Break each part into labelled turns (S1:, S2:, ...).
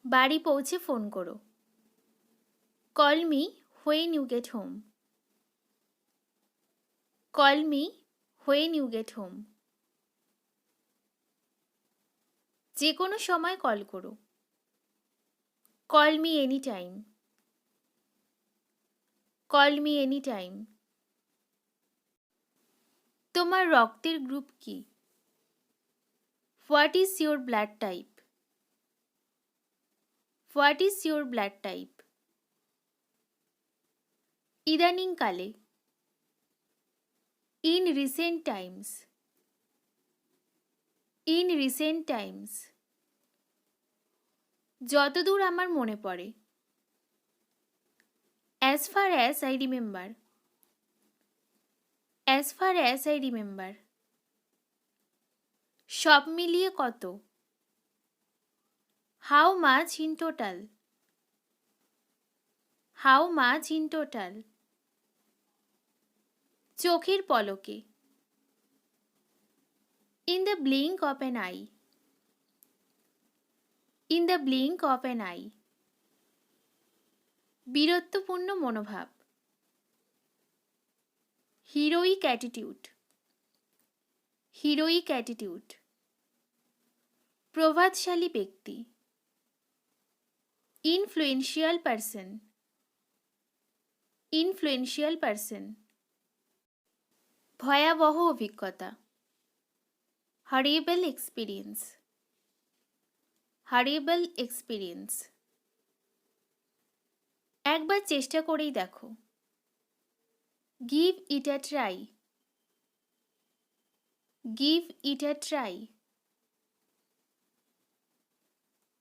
S1: বাড়ি পৌঁছে ফোন করো। Call me when you get home. Call me when you get home. যে কোনো সময় কল করো। Call me any time. Call me any time. তোমার রক্তের গ্রুপ কি? What is your blood type? What is your blood type? ইদানিংকালে। In recent times. In recent times. যতদূর আমার মনে পড়ে। As far as I remember. As far as I remember. সব মিলিয়ে কত? How much in total? How much in total? চোখের পলকে। In the blink of an eye. In the blink of an eye. বীরত্বপূর্ণ মনোভাব। Heroic attitude. Heroic attitude. প্রভাবশালী ব্যক্তি। Influential person. Influential person. ভয়াবহ অভিজ্ঞতা। Horrible experience. Horrible experience. একবার চেষ্টা করেই দেখো। Give it a try. Give it a try.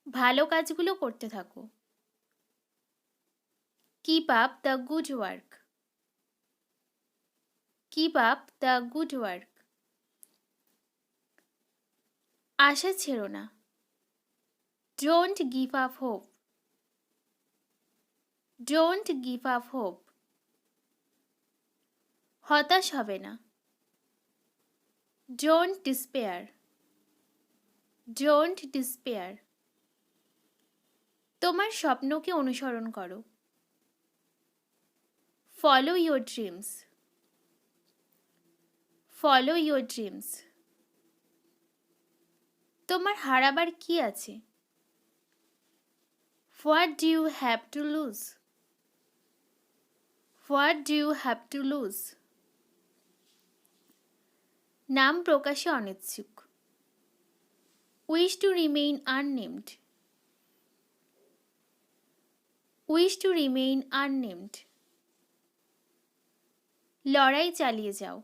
S1: ভালো কাজগুলো করতে থাকো। Keep up the good work. Keep up the good work. আশা ছেড়ো না। Don't give up hope. Don't give up hope. হতাশ হবে না। Don't despair. Don't despair. তোমার স্বপ্নকে অনুসরণ করো। Follow your dreams. Follow your dreams. তোমার হারাবার কি আছে? What do you have to lose? What do you have to lose? নাম প্রকাশে অনিচ্ছুক। Wish to remain unnamed. Wish to remain unnamed. লড়াই চালিয়ে যাও।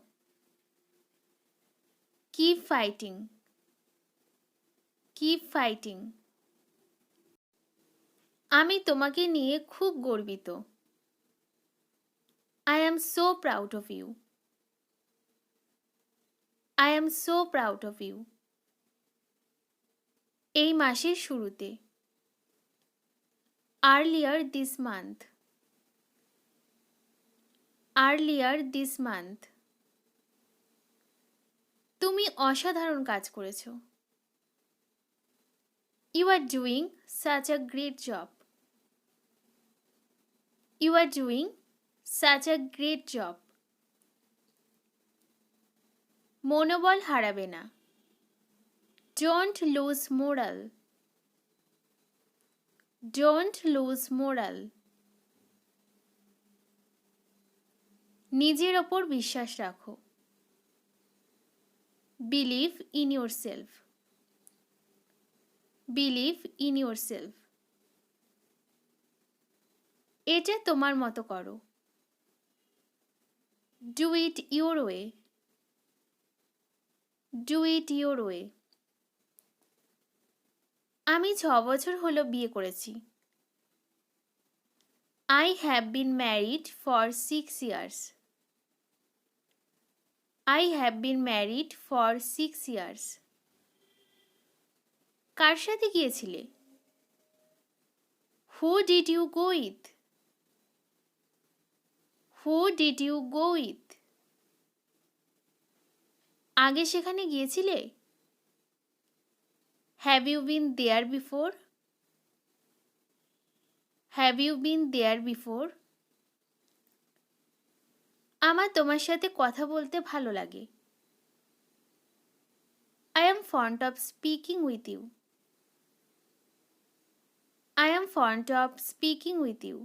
S1: Keep fighting. Keep fighting. আমি তোমাকে নিয়ে খুব গর্বিত। I am so proud of you. I am so proud of you. এই মাসের শুরুতে। Earlier this month. Earlier this month. তুমি অসাধারণ কাজ করেছো। You are doing such a great job. You are doing such a great job. মনোবল হারাবে না। Don't lose morale. Don't lose morale. নিজের ওপর বিশ্বাস রাখো। Believe in yourself. Believe in yourself. এটা তোমার মতো করো। Do it your way. Do it your way. আমি 6 বছর হলো বিয়ে করেছি। I have been married for 6 years. I have been married for 6 years. কার সাথে গিয়েছিলে? Who did you go with? Who did you go with? আগে সেখানে গিয়েছিলে? Have you been there before? Have you been there before? আমার তোমার সাথে কথা বলতে ভালো লাগে। I am fond of speaking with you. I am fond of speaking with you.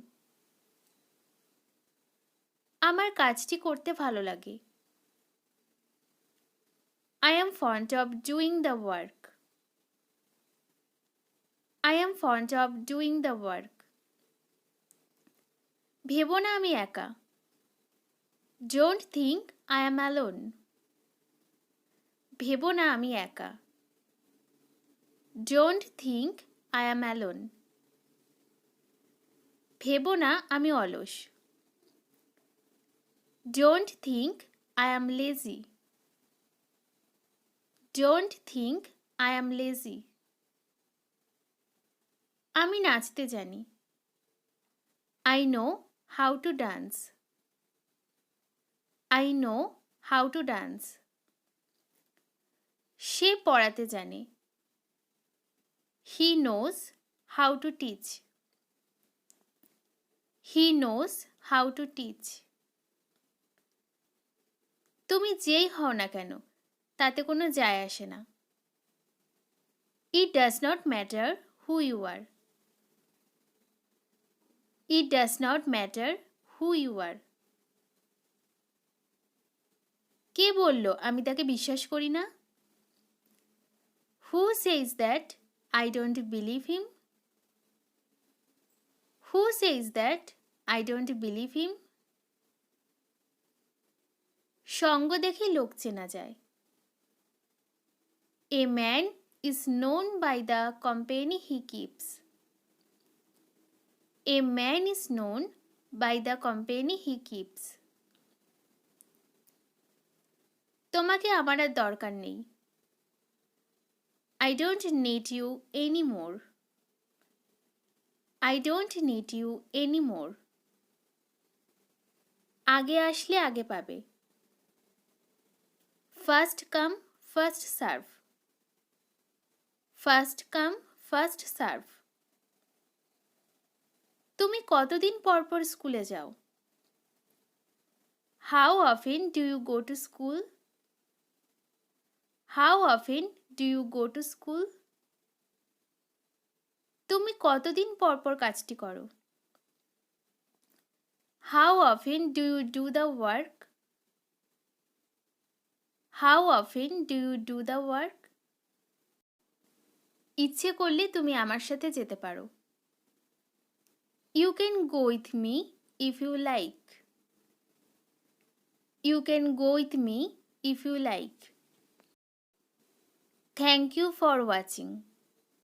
S1: আমার কাজটি করতে ভালো লাগে। I am fond of doing the work. I am fond of doing the work. ভেবো না আমি একা। Don't think I am alone. ভেবো না আমি একা। Don't think I am alone. ভেবো না আমি অলস। Don't think I am lazy. Don't think I am lazy. আমি নাচতে জানি। I know how to dance. I know how to dance. সে পড়াতে জানে। He knows how to teach. He knows how to teach. তুমি যেই হও না কেন তাতে কোনো যায় আসে না। It does not matter who you are. It does not matter who you are. কে বলল আমি তাকে বিশ্বাস করি না? Who says that I don't believe him? Who says that I don't believe him? সঙ্গ দেখে লোক চেনা যায়। A man is known by the company he keeps. A man is known by the company he keeps. তোমাকে আমার আর দরকার নেই। I don't need you anymore. I don't need you anymore. আগে আসলে আগে পাবে। First come, first serve. First come, first serve. তুমি কতদিন পর পর স্কুলে যাও? How often do you go to school? How often do you go to school? তুমি কতদিন পর পর কাজটি করো? How often do you do the work? How often do you do the work? ইচ্ছে করলে তুমি আমার সাথে যেতে পারো। You can go with me if you like. You can go with me if you like. Thank you for watching.